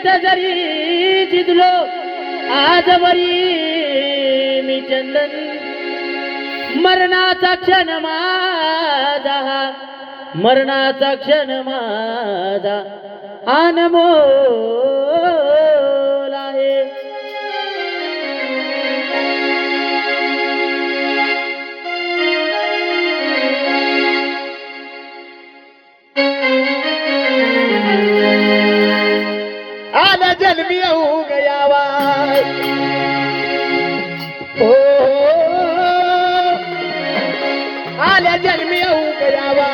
विट जरी जिजलो आजवरी मी चंदन मरणाचा क्षण माझा मरणाचा क्षण माझा अनमोल आहे आला जन्मी येऊ गयावा हो आल्या जन्मी येऊ गयावा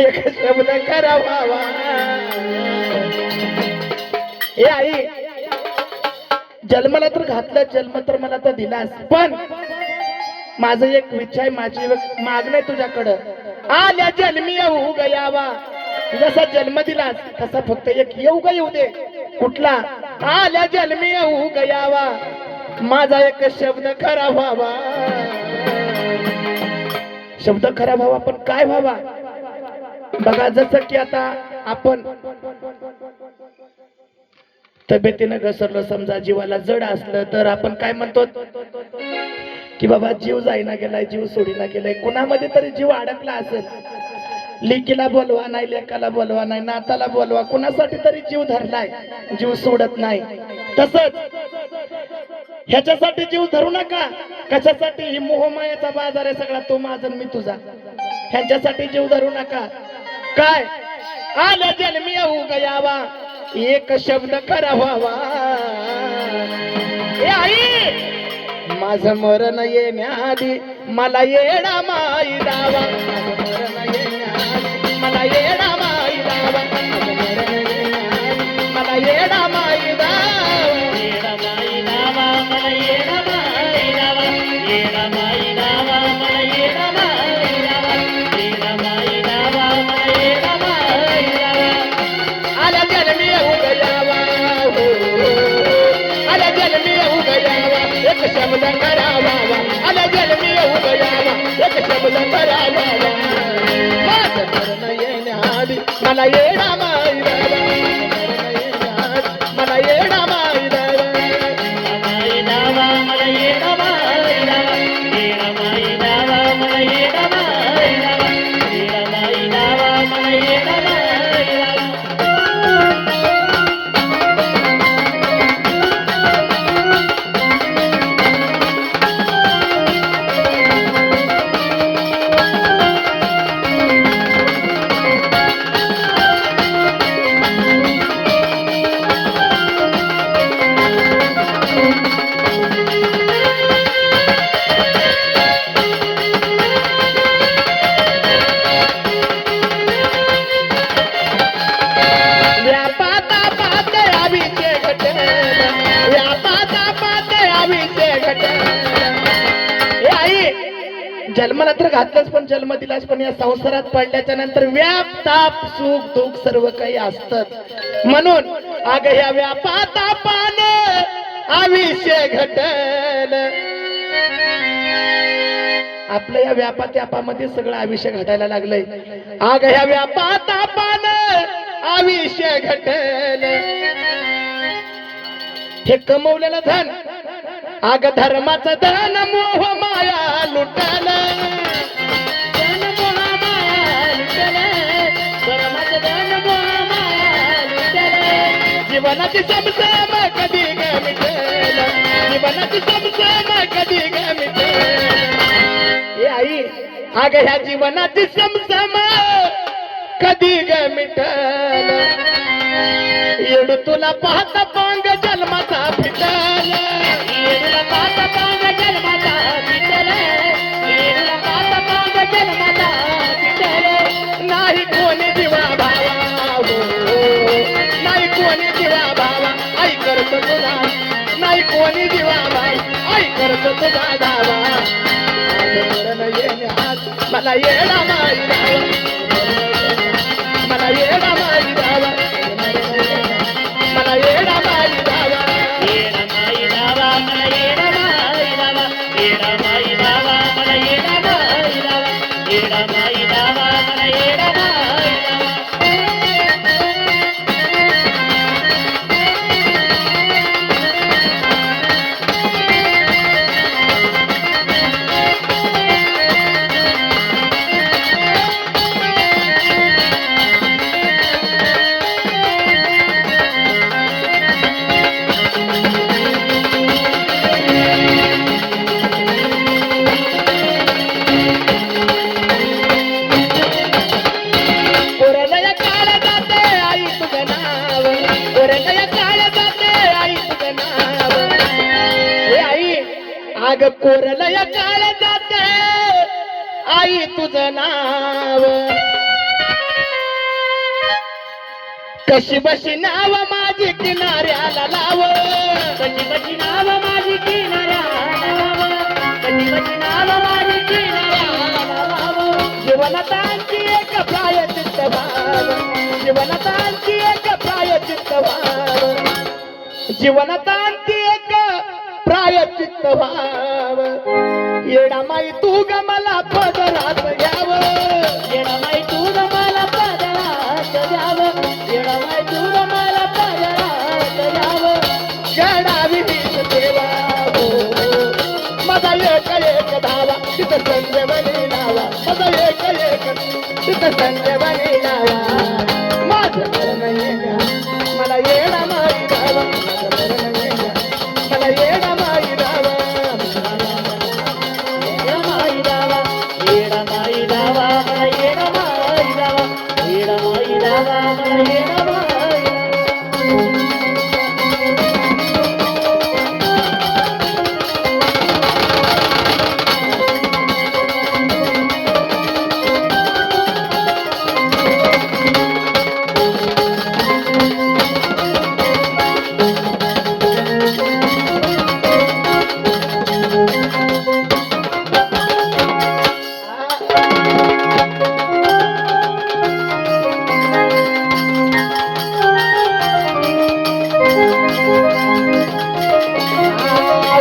एक शब्द करावा हे आई जन्माला तर घातलं जन्म तर मला तर दिलास पण माझं एक इच्छा आहे माझी एक मागणं आहे तुझ्याकडं आल्या जन्मी येऊ गयावा जसा जन्म दिलास तसा फक्त एक येऊ ग येऊ दे कुठला आल्या जन्मी येऊ गयावा माझा एक शब्द खरा व्हावा शब्द खरा व्हावा पण काय व्हावा बघा जसं की आता आपण तब्येतीनं घसरलं समजा जीवाला जड असलं तर आपण काय म्हणतो की बाबा जीव जाईना गेलाय जीव सोडीना गेलाय कुणामध्ये तरी जीव अडकला असेल लेकीला बोलवा नाही लेकाला बोलवा नाही नाताला बोलवा कुणासाठी तरी जीव धरलाय जीव सोडत नाही तसंच ह्याच्यासाठी जीव धरू नका कशासाठी ही मोहमायाचा बाजार आहे सगळा तो माझा मी तुझा ह्यांच्यासाठी जीव धरू नका काय आल्या जन्मी येऊ गयावा एक शब्द खरा व्हावा ए आई माझं मरण येण्याआधी मला येडा माई दावा मरण येण्याआधी मला येडा माई दावा मला येडा माई दावा येडा माई दावा मला येडा माई दावा येडा माई दावा मला येडा माई दावा येडा माई दावा मला येडा माई दावा आल्या जन्मी येऊ गयावा आल्या जन्मी येऊ गयावा एक शब्द करावा आल्या जन्मी येऊ गयावा एक शब्द करावा माझं मरण येण्याआधी मला येडा माई दावा मला येडा माई दावा माई दावा मला येडा माई दावा येडा माई दावा मला येडा माई दावा येडा माई दावा मला येडा माई दावा व्यापाता पाते अभिषेक व्यापाता पाते अभिषेक हे आई जन्माला तर घातलंच पण जन्म दिलास पण या संसारात पडल्याच्या नंतर व्याप ताप सुख दुःख सर्व काही असतं म्हणून अग ह्या व्यापाता पान अभिषेक घटल आपल्या या व्यापात्यापामध्ये सगळं आयुष्य घटायला लागलंय आग ह्या व्यापाता पान आयुष्य घटल हे कमवलेलं धन आग धर्माचं धन मोह माया लुटल धन मोह माया लुटले धर्माचं धन मोह माया लुटले जीवनाची समसम कधी ग मिटेल जीवनाची समसम कधी ग मिटेल हे आई आग ह्या जीवनाची समसम कधी ग मिटल येड तुला पाहता पांग जन्माचा फिटल येडला पाता पांग जन्माचा पिटले येडला पाता पांग जन्माचा पिटले नाही कोणी जीवा भावा हो नाही कोणी जीवा भावा आई करत तुला नाही कोणी जीवा भावा आई करत तुझा धावा माझं मरण येण्यास मला येडा माई दावा मला येडा माई दावा मला येडा माई दावा येडा माई दावा मला येडा माई दावा येडा माई दावा मला येडा माई दावा येडा माई दावा मला येडा माई दावा अग कोरलय काळ जात आई तुझं नाव कशी बशी नाव माझी किनाऱ्याला लाव कशी बशी नाव माझी किनाऱ्याला लाव कशी बशी नाव माझी किनाऱ्याला लाव जीवनातांची एक प्रायचित्त भाव जीवनातांची एक प्रायचित्त भाव जीवनातांची एक प्रायचित्त भाव येडा माई तू ग मला पदरात घ्यावं येणामाई तू मला पदरात द्यावं येणामाई तू मला पदरात द्यावं येडावी हीच देवा हो माझा एक धावा तिथं संजयवनी लावा माझा एक तिथं संजयवनी लावा माझं करण येण्या मला येडा माई धावा माझं करण येण्या मला येडा माई धावा येणामाई दावा येणामाई दावा मला येणामाई दावा येणामाई दावा मला येणामाई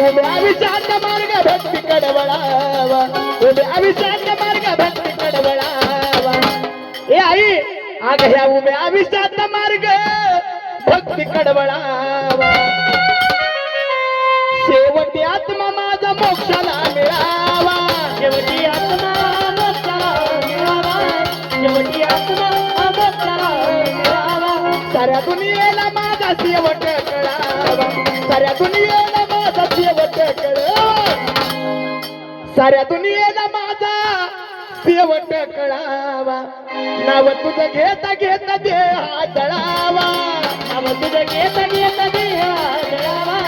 उभ्या विचारचा मार्ग भक्ती कडवळावा उभ्या विचारचा मार्ग भक्ती कडवळावा ए आई अग ह्या उभ्या विचारचा मार्ग भक्ती कडवळावा शेवटी आत्मा माझा मोक्षाला मिळावा शेवटी आत्मा मोक्षाला मिळावा शेवटी आत्मा मोक्षाला मिळावा साऱ्या दुनियेला माझा शेवट कळावा साऱ्या दुनियेला माझा शेवट कळावा साऱ्या दुनियेला माझा शेवट कळावा नाव तुझं घेता घेता देहा जळावा नाव तुझं घेता घेता देहा जळावा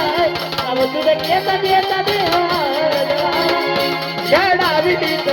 नाव तुझं घेता घेता देहा जळावा येडावी हीच